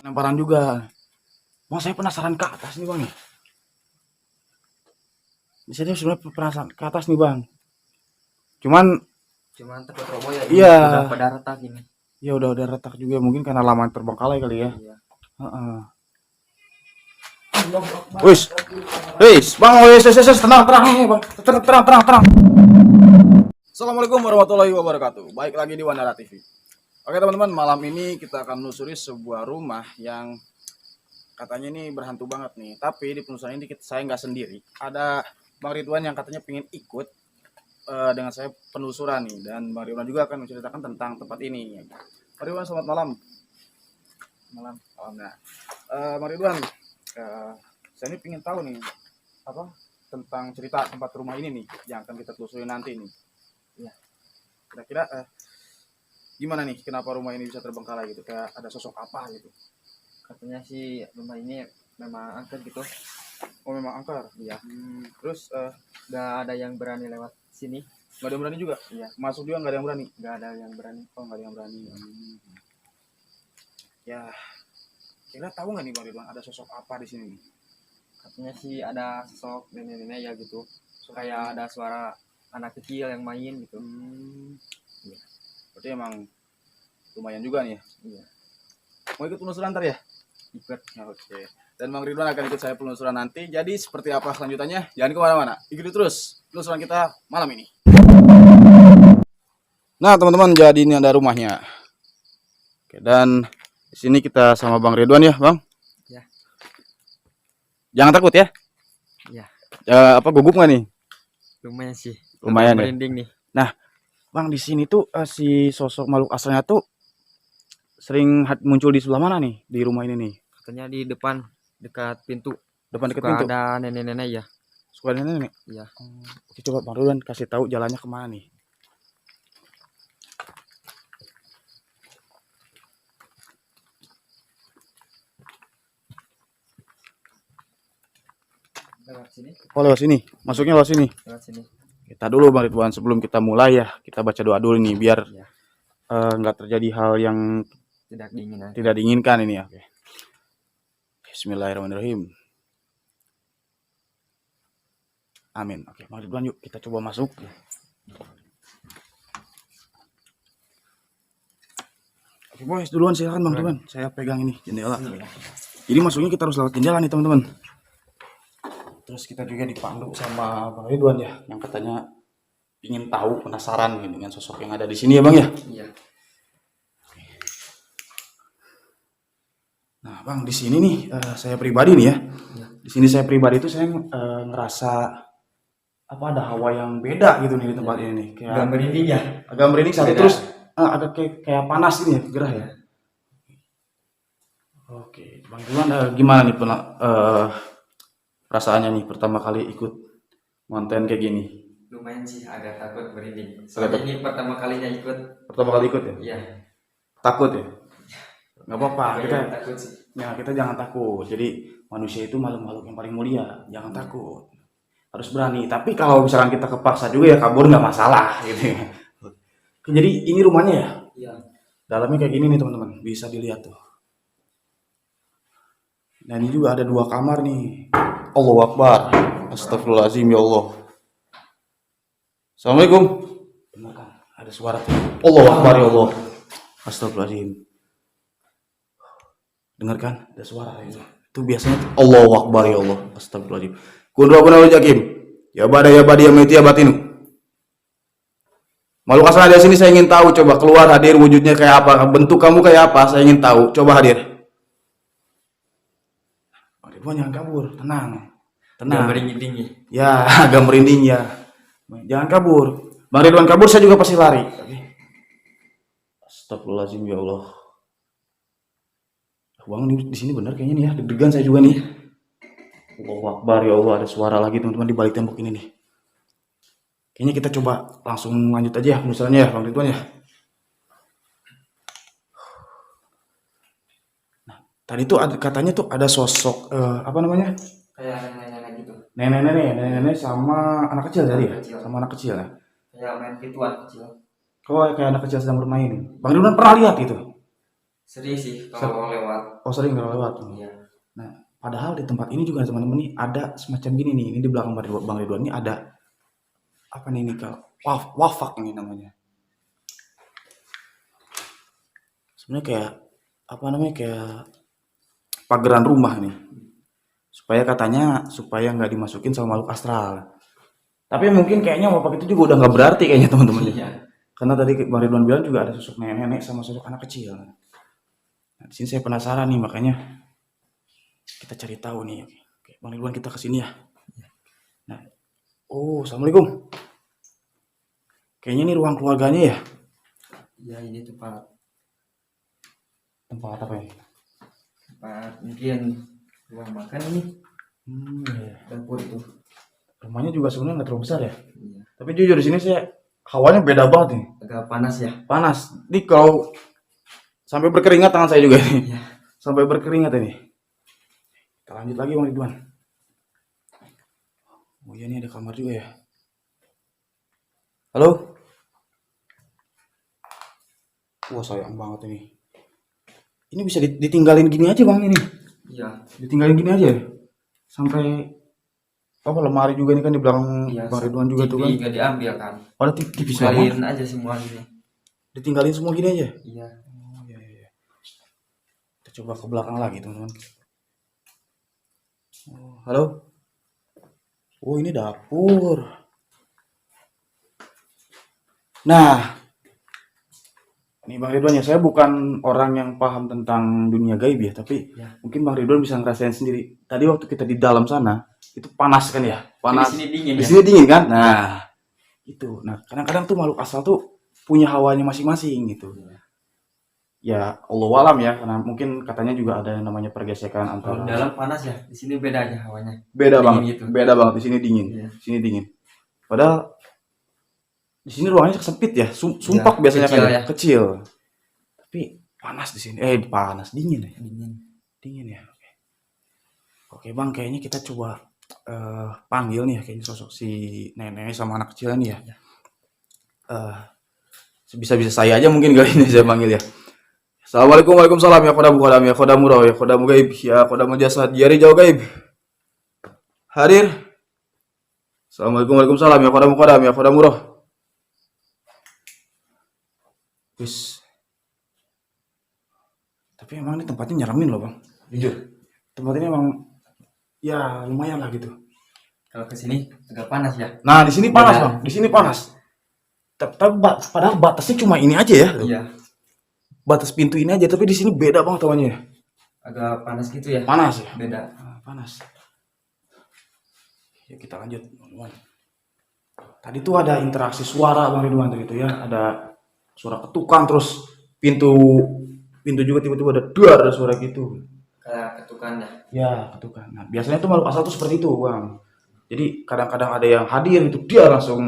lemparan juga. Bang, saya penasaran ke atas nih bang nih. Di sini sebenarnya penasaran ke atas nih bang. Cuman takut roboh ya, ini iya, udah pada retak ini. ya udah retak juga, mungkin karena lama terbengkalai kali ya. Iya. Heeh. Wis, bang, tenang, bang, tenang. Assalamualaikum warahmatullahi wabarakatuh. Baik lagi di Wanara TV. Oke teman-teman, malam ini kita akan menelusuri sebuah rumah yang katanya ini berhantu banget nih. Tapi di penelusuran ini saya nggak sendiri. Ada Bang Ridwan yang katanya pengen ikut dengan saya penelusuran nih. Dan Bang Ridwan juga akan menceritakan tentang tempat ini. Bang Ridwan, selamat malam. Malam. Nah, Bang Ridwan, saya ini pengen tahu nih apa tentang cerita tempat rumah ini nih yang akan kita telusuri nanti nih. Ya, kira-kira gimana nih, kenapa rumah ini bisa terbengkalai gitu, kayak ada sosok apa gitu? Katanya sih rumah ini memang angker gitu. Oh, memang angker. Iya. Terus Nggak ada yang berani lewat sini. nggak ada yang berani juga? Iya. Masuk juga nggak ada yang berani? Nggak ada yang berani. Oh, nggak ada yang berani. Ya, kira tahu nggak nih Bang Ridwan, ada sosok apa di sini nih? Katanya sih ada sosok nenek-nenek ya gitu. Kayak ada suara anak kecil yang main gitu. Iya. Berarti emang lumayan juga nih ya? Iya. Mau ikut penelusuran ntar ya? Ikut. Oke. Dan Bang Ridwan akan ikut saya penelusuran nanti. Jadi seperti apa selanjutnya? Jangan kemana-mana. Ikuti terus penelusuran kita malam ini. Nah teman-teman, jadi ini ada rumahnya. Oke, dan di sini kita sama Bang Ridwan ya, Bang? Ya. Jangan takut ya? Ya. Apa gugup nggak nih? Lumayan sih. Lumayan ya. Merinding nih. Nah, Bang, di sini tuh si sosok makhluk asalnya tuh sering muncul di sebelah mana nih di rumah ini nih? Katanya di depan dekat pintu. Depan dekat Suka pintu. ada nenek-nenek ya. Suka ada nenek? Iya. Oke, coba Bang Ridwan kasih tahu jalannya kemana nih? Lewat sini. Oh, lewat sini. Masuknya lewat sini. Lewat sini. Kita dulu Bang Ridwan, sebelum kita mulai ya, kita baca doa dulu nih biar Ya. nggak terjadi hal yang tidak diinginkan ini ya. Oke. Bismillahirrahmanirrahim. Amin. Oke, Bang Ridwan, yuk kita coba masuk. Oke, boys, duluan silakan Bang Ridwan. Saya pegang ini jendela. Jadi masuknya kita harus lewat jendela nih teman-teman. Terus kita juga dipandu sama Bang Ridwan ya, yang katanya ingin tahu, penasaran nih dengan sosok yang ada di sini ya Bang ya. Iya. Nah Bang, di sini nih saya pribadi nih ya. Di sini saya pribadi itu saya ngerasa apa, ada hawa yang beda gitu nih di tempat ini nih. Kayak Agak merinding ya. Agak merinding satu, Beda. terus agak kayak panas ini ya, gerah ya. Oke, Bang Ridwan gimana nih perasaannya nih pertama kali ikut konten kayak gini? Lumayan sih, agak takut merinding. Agak Soalnya ini pertama kalinya ikut. Pertama kali ikut ya? Iya. Takut ya? Nggak apa-apa, kita takut sih. ya, kita jangan takut. Jadi manusia itu makhluk yang paling mulia, jangan takut. Harus berani. Tapi kalau misalkan kita kepaksa juga ya kabur, nggak masalah gitu ya. Jadi ini rumahnya ya? Iya. Dalamnya kayak gini nih teman-teman, bisa dilihat tuh. Nah ini juga ada 2 kamar nih. Allahu Akbar. Astagfirullahaladzim ya Allah. Assalamualaikum. Benar kan? Ada suara tuh. Allahu Akbar ya Allah. Astagfirullahaladzim. Dengar kan? Ada suara itu. Itu biasanya tuh. Allahu Akbar ya Allah. Astagfirullahaladzim. Kun Rabbuna wal Jakim. Ya bada ya mati ya batinu. Makhluk asal ada di sini, saya ingin tahu, coba keluar, hadir, wujudnya kayak apa, bentuk kamu kayak apa, saya ingin tahu, coba hadir. Bang Ridwan jangan kabur, tenang. Agak merinding ya. Ya, agak merinding ya. Jangan kabur. Bang Ridwan kabur, saya juga pasti lari. Astagfirullahaladzim ya Allah. Bang, ini di sini benar kayaknya nih ya, deg-degan saya juga nih. Allahu Akbar ya Allah, ada suara lagi teman-teman di balik tembok ini nih. Kayaknya kita coba langsung lanjut aja ya penelusurannya ya Bang Ridwan ya. Nah, tadi tuh katanya tuh ada sosok apa namanya? Kayak nenek-nenek gitu. Nenek-nenek sama anak kecil tadi ya? Kecil. Sama anak kecil ya? Kayak main gituan kecil. Kayak anak kecil sedang bermain. Bang Ridwan pernah lihat itu? Sering sih kalau lewat. Oh sering kalau lewat. Iya. Nah, padahal di tempat ini juga teman-teman nih ada semacam gini nih. Ini di belakang Bang Ridwan ini ada apa nih ini Kak? Wafak ini namanya. Sebenarnya kayak apa namanya kayak pageran rumah nih. Supaya nggak dimasukin sama makhluk astral. Tapi mungkin kayaknya wafak itu juga udah nggak berarti kayaknya teman-teman. Iya. Karena tadi Bang Ridwan bilang juga ada sosok nenek-nenek sama sosok anak kecil. Nah, di sini saya penasaran nih makanya kita cari tahu nih. Oke, Bang Ridwan kita kesini ya. Nah, oh assalamualaikum. Kayaknya ini ruang keluarganya ya. Iya, ini tempat Tempat apa ini? mungkin ruang makan ini, Iya. dapur itu. Rumahnya juga sebenarnya nggak terlalu besar ya. Iya. Tapi jujur di sini saya hawanya beda banget nih. Agak panas ya. Panas. Ini kalau sampai berkeringat tangan saya juga nih. Iya. Sampai berkeringat ini. Kita lanjut lagi Bang Ridwan. Oh iya nih ada kamar juga ya. Halo? Wah sayang banget ini. Ini bisa ditinggalin gini aja Bang ini. Iya. Ditinggalin gini aja. Sampai apa lemari juga ini kan di belakang Iya. Bang Ridwan juga tuh kan. TV nggak diambil kan. Oh, ada TV semua. Tinggalin aja semua gini. Ditinggalin semua gini aja. Iya. Oh iya iya. Kita coba ke belakang lagi teman-teman. Oh, halo. Oh ini dapur. Nah, ini Bang Ridwan ya, saya bukan orang yang paham tentang dunia gaib ya, tapi Ya. mungkin Bang Ridwan bisa ngerasain sendiri. Tadi waktu kita di dalam sana, itu panas kan ya? Panas. Di sini dingin Di ya. sini dingin kan? Nah, itu. Nah, kadang-kadang tuh makhluk asal tuh punya hawanya masing-masing gitu. Ya, Allah alam ya, karena mungkin katanya juga ada yang namanya pergesekan Kalau antara di dalam panas ya, di sini beda aja hawanya. beda Dingin banget, gitu. beda banget di sini dingin. Iya. Di sini dingin. Padahal di sini ruangannya sempit ya, sumpak Iya, biasanya kecil kan ya, ya. kecil. Tapi panas di sini. Panas, dingin ya. Dingin. Dingin ya. Oke. Oke, Bang, kayaknya kita coba panggil nih ya kayaknya sosok si nenek sama anak kecil ini ya. Iya. Sebisa-bisa saya aja mungkin kali ini saya panggil ya. Assalamualaikum waalaikumsalam ya kodam ya kodamu roh ya kodamu gaib ya kodamu jasad jari jauh gaib. Hadir. Assalamualaikum waalaikumsalam ya kodam ya kodamu roh. Wis. Tapi emang ini tempatnya nyeremin loh Bang. Jujur. Tempat ini emang ya lumayan lah gitu. Kalau ke sini agak panas ya. Nah di sini panas Beda. Bang. Di sini panas. Tapi padahal batasnya cuma ini aja ya. Iya. Batas pintu ini aja. Tapi di sini beda banget tawannya. Agak panas gitu ya. Panas ya. Beda. Panas. Ya kita lanjut. Tadi tuh ada interaksi suara Bang Ridwan tadi itu ya. Ada suara ketukan terus pintu juga tiba-tiba ada suara gitu. Kayak ketukan ya. Ya, ketukan. Nah, biasanya tuh makhluk asal tuh seperti itu, Bang. Jadi kadang-kadang ada yang hadir itu dia langsung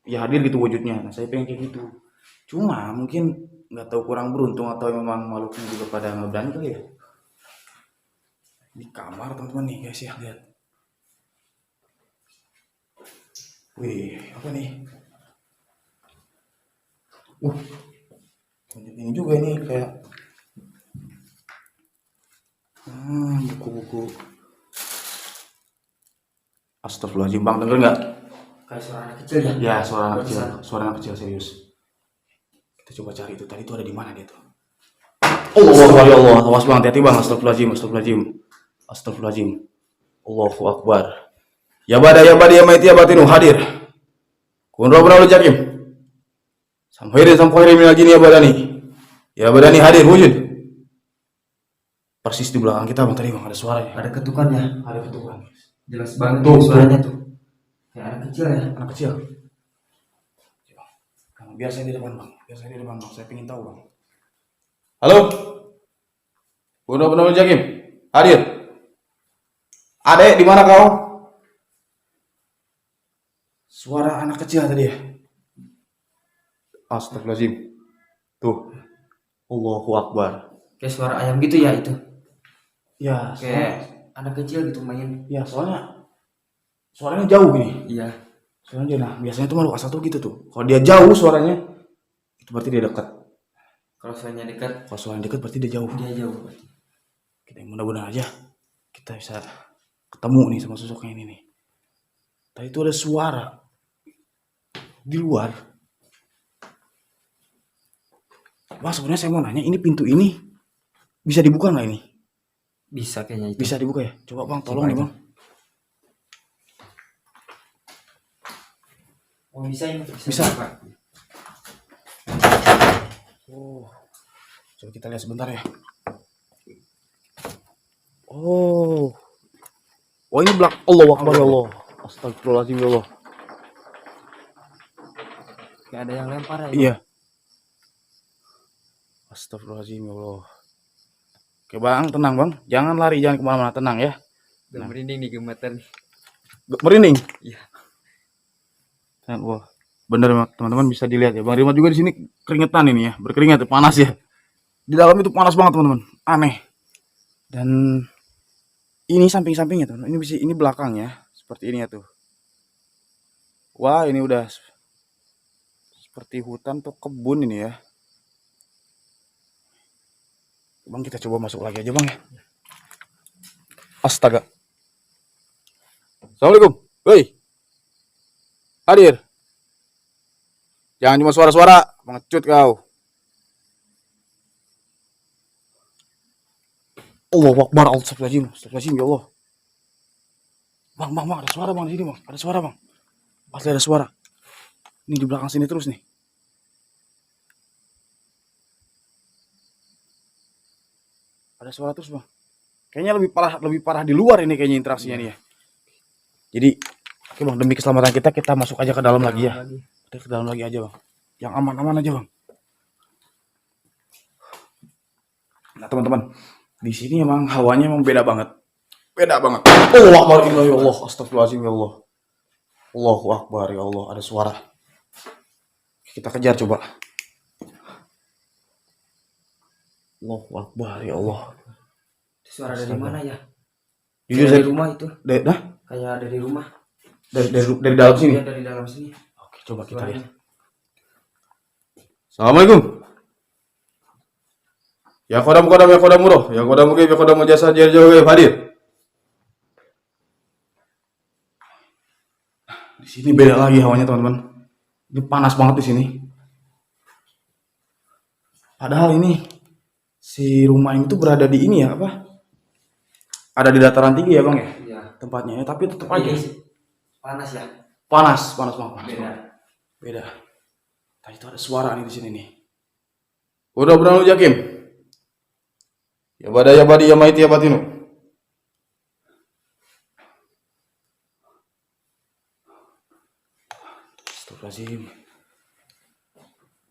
ya hadir gitu wujudnya. Nah, saya pengen kayak gitu. Cuma mungkin nggak tahu kurang beruntung atau memang makhluknya juga pada nggak berani kali ya. Di kamar teman-teman nih guys ya, lihat. Wih, apa nih? Ini juga ini kayak buku-buku. Astagfirullahaladzim Bang, denger nggak? Kayak suara anak kecil ya. Ya, suara anak kecil, Barusan. suara anak kecil serius. Kita coba cari itu. Tadi itu ada di mana dia tuh? Allah, awas Bang, hati-hati Bang. Astagfirullahaladzim. Allahu Akbar. Ya bada ya maiti ya batinu hadir. Kun rabbana lu jakim. Samhoirin lagi nih ya badani. Ya badani hadir wujud. Persis di belakang kita Bang tadi Bang ada suaranya. Ada ketukan ya. Ada ketukan. Jelas banget Tuh, suaranya tuh. Kayak anak kecil ya. Anak kecil. Biar saya di depan Bang. Saya pengen tahu Bang. Halo. Benar-benar Jakim. Hadir. Adek di mana kau? Suara anak kecil tadi ya. Astagfirullahaladzim. Tuh. Allahu Akbar. Kayak suara ayam gitu ya itu. Ya, Kayak anak kecil gitu main. ya soalnya suaranya jauh gini. Iya. Suaranya jauh. Nah, biasanya tuh makhluk asal tuh gitu tuh. Kalau dia jauh suaranya, itu berarti dia dekat. Kalau suaranya dekat, Kalau suara dekat berarti dia jauh. dia jauh berarti. Kita mudah-mudahan aja kita bisa ketemu nih sama sosoknya ini nih. Tadi itu ada suara di luar. Bang, sebenarnya saya mau nanya, ini pintu ini bisa dibuka nggak ini? Bisa kayaknya itu. Bisa dibuka ya? Coba bang, tolong Coba nih aja. bang. Oh bisa ini. Bisa. Pak. Oh, coba kita lihat sebentar ya. Oh, wah ini belak. Allah Akbar ya Allah. Astagfirullahaladzim ya Allah. Kayak ada yang lempar ya. Iya. Astagfirullahaladzim ya Allah. Oke bang, tenang bang. Jangan lari, jangan kemana-mana. Tenang ya. Udah merinding nih, gemeter nih. Merinding. Iya. Wah, bener teman-teman, bisa dilihat ya. Bang Rima juga di sini keringetan ini ya, berkeringat, panas ya. Di dalam itu panas banget teman-teman, aneh. Dan ini samping-sampingnya teman, ini belakangnya seperti ini ya tuh. Wah, ini udah seperti hutan atau kebun ini ya. Bang, kita coba masuk lagi aja bang ya. Astaga. Assalamualaikum. Woi. Hadir. Jangan cuma suara-suara, pengecut kau. Allahu Akbar, Astagfirullahaladzim, ya Allah. Bang, ada suara bang di sini bang, ada suara bang. Pasti ada suara. Ini di belakang sini terus nih. Ada suara terus bang. Kayaknya lebih parah di luar ini kayaknya interaksinya nih ya. Jadi, oke bang, demi keselamatan kita masuk aja ke dalam lagi ya. Kita ke dalam lagi aja bang. Yang aman-aman aja bang. Nah teman-teman, di sini emang hawanya emang beda banget. Beda banget. Allahu Akbar, ya Allah, astagfirullahaladzim ya Allah. Allahu Akbar ya Allah, ada suara. Kita kejar coba. Allahu Akbar ya Allah. Suara dari mana ya? Jujur Dari saya rumah itu. Kayak dari rumah. dari dalam sini. Iya, dari dalam sini. Oke, coba kita Suaranya. lihat. Assalamualaikum. Ya kodam muroh, ya kodam mugib, ya kodam jasa jauh hadir. Di sini beda lagi hawanya teman-teman. Ini panas banget di sini. Padahal ini si rumah ini tuh berada di ini ya apa? Ada di dataran tinggi ya bang ya? Iya. Tempatnya ya, tapi tetap aja Panas ya? panas banget. Beda. Tadi itu ada suara nih di sini nih. Udah benar lu Jakim? Ya badi ya maiti ya batinu. Astagfirullahaladzim.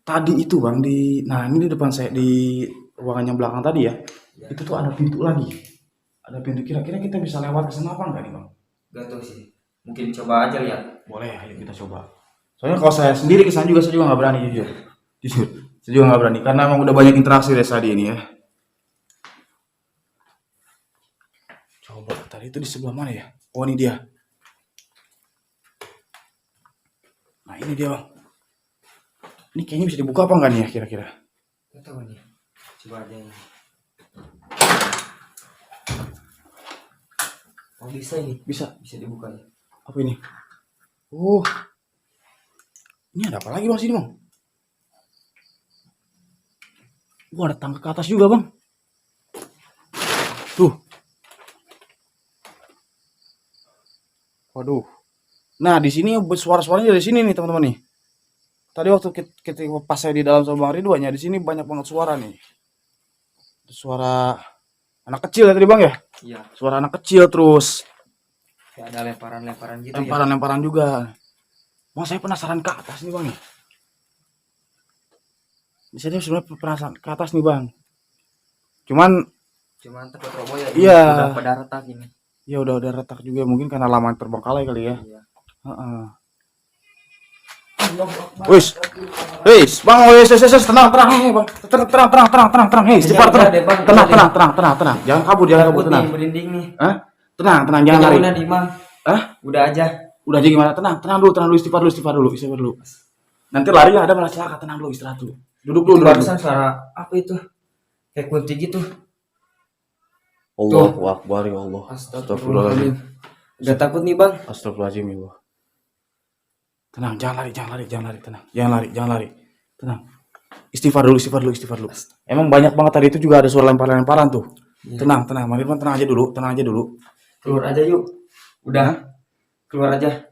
Tadi itu bang ini di depan saya di ruangan yang belakang tadi ya. Itu tuh ada pintu lagi. Ada pintu, kira-kira kita bisa lewat ke sana apa enggak nih bang? Gak tahu sih. Mungkin coba aja lihat. Boleh, ayo kita coba. Soalnya kalau saya sendiri kesana juga saya juga nggak berani jujur. Saya juga nggak berani karena emang udah banyak interaksi dari tadi ini ya. Coba tadi itu di sebelah mana ya? Oh ini dia. Nah ini dia bang. Ini kayaknya bisa dibuka apa enggak nih ya kira-kira? Gak tahu nih. Coba aja ini. Oh bisa ini. Bisa dibuka ya. Apa ini? Oh. Ini ada apa lagi bang sini bang? Wah ada tangga ke atas juga bang. Tuh. Waduh. Nah di sini suara-suaranya dari sini nih teman-teman nih. Tadi waktu ketika pas saya di dalam sama Bang Ridwan ya, di sini banyak banget suara nih. Suara anak kecil ya tadi bang ya? Iya. Suara anak kecil terus. Kayak ada lemparan-lemparan gitu Lemparan-lemparan juga. Bang saya penasaran ke atas nih bang nih. Di sini sebenarnya penasaran ke atas nih bang. Cuman takut roboh ya. Iya. Udah pada retak ini. Ya udah retak juga mungkin karena lama terbengkalai kali ya. Iya. Wis, bang, tenang, bang, tenang, istighfar, tenang, jangan kabur, tenang. Merinding nih. Hah? Tenang, jangan lari. Udah Dimang. Hah? Udah aja Gimana? Tenang dulu, istighfar dulu. Nanti lari ada malah celaka, tenang dulu, istirahat dulu. Duduk Itu dulu. barusan suara apa itu? Kayak kunti gitu. Allahu Akbar ya Allah. Astagfirullahaladzim. Gak takut nih bang? Astagfirullahaladzim ya Allah. Tenang, jangan lari, tenang. Jangan lari. Tenang. Istighfar dulu. Emang banyak banget tadi itu juga ada suara lemparan tuh. Ya. Tenang, Bang Ridwan, tenang aja dulu. Keluar aja yuk. Udah. Keluar aja.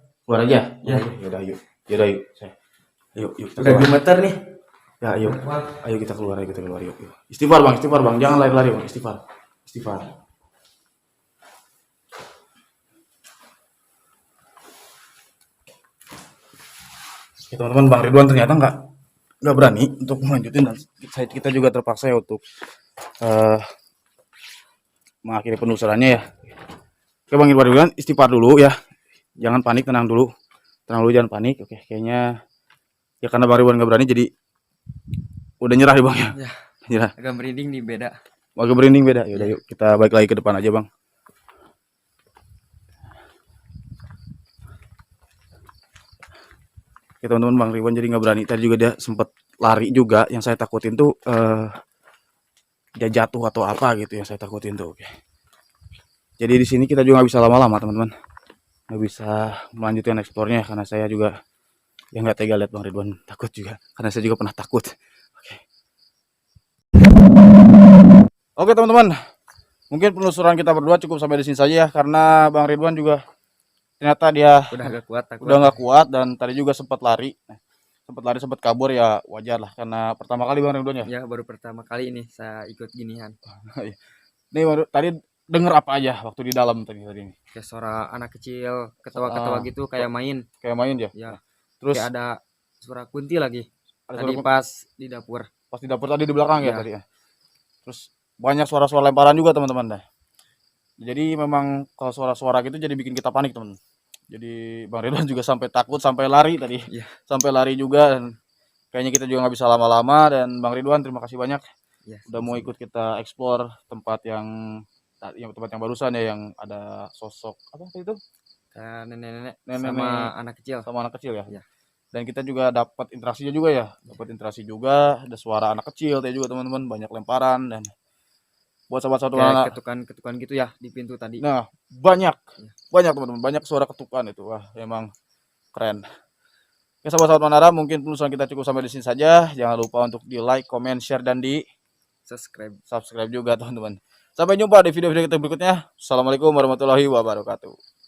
Ya. Yaudah, yuk. Yuk, kita Udah keluar. gemeter nih. Ya, ayo kita keluar, yuk. Istighfar bang, jangan lari bang, istighfar. Ya, teman-teman, Bang Ridwan ternyata nggak berani untuk melanjutin, dan kita juga terpaksa ya untuk mengakhiri penelusurannya ya. Oke Bang Ridwan, istighfar dulu ya, jangan panik, tenang dulu, jangan panik. Oke, kayaknya ya karena Bang Ridwan nggak berani jadi udah nyerah deh bang ya. Nyerah. Agak merinding nih, beda. Agak merinding beda. Yaudah yuk kita balik lagi ke depan aja bang. Oke teman-teman, Bang Ridwan jadi nggak berani. Tadi juga dia sempet lari juga. Yang saya takutin tuh dia jatuh atau apa gitu yang saya takutin tuh. Oke. Jadi di sini kita juga nggak bisa lama-lama teman-teman. Nggak bisa melanjutkan eksplornya karena saya juga ya nggak tega lihat Bang Ridwan takut juga. Karena saya juga pernah takut. Oke teman-teman, mungkin penelusuran kita berdua cukup sampai di sini saja ya, karena Bang Ridwan juga ternyata dia Udah agak kuat, takut. udah nggak kuat, dan tadi juga sempat sempat kabur ya, wajar lah karena pertama kali Bang Ridwan ya. Ya baru pertama kali ini saya ikut ginian. Nih tadi denger apa aja waktu di dalam tadi ini? Kayak suara anak kecil ketawa-ketawa gitu, kayak main ya. Ya. Terus kayak ada suara kunti lagi. ada Tadi suara pas di dapur. tadi di belakang ya Ya. tadi ya. Terus banyak suara-suara lemparan juga teman-teman dah. Jadi memang kalau suara-suara gitu jadi bikin kita panik teman. Jadi Bang Ridwan juga sampai takut, sampai lari tadi. Iya. Sampai lari juga, dan kayaknya kita juga nggak bisa lama-lama. Dan Bang Ridwan terima kasih banyak Ya, udah mau ikut kita explore tempat yang barusan ya, yang ada sosok apa itu? kayak nenek-nenek Nenek-nenek sama anak kecil. sama anak kecil ya. Iya. Dan kita juga dapat interaksinya juga ya. Ada suara anak kecil tadi juga teman-teman, banyak lemparan, dan buat sahabat-sahabat Kayak anak. ketukan gitu ya di pintu tadi. Nah, banyak teman-teman, banyak suara ketukan itu. Wah, emang keren. Oke, sahabat-sahabat Manara, mungkin penelusuran kita cukup sampai di sini saja. Jangan lupa untuk di like, comment, share, dan di Subscribe. subscribe juga teman-teman. Sampai jumpa di video-video kita berikutnya. Assalamualaikum warahmatullahi wabarakatuh.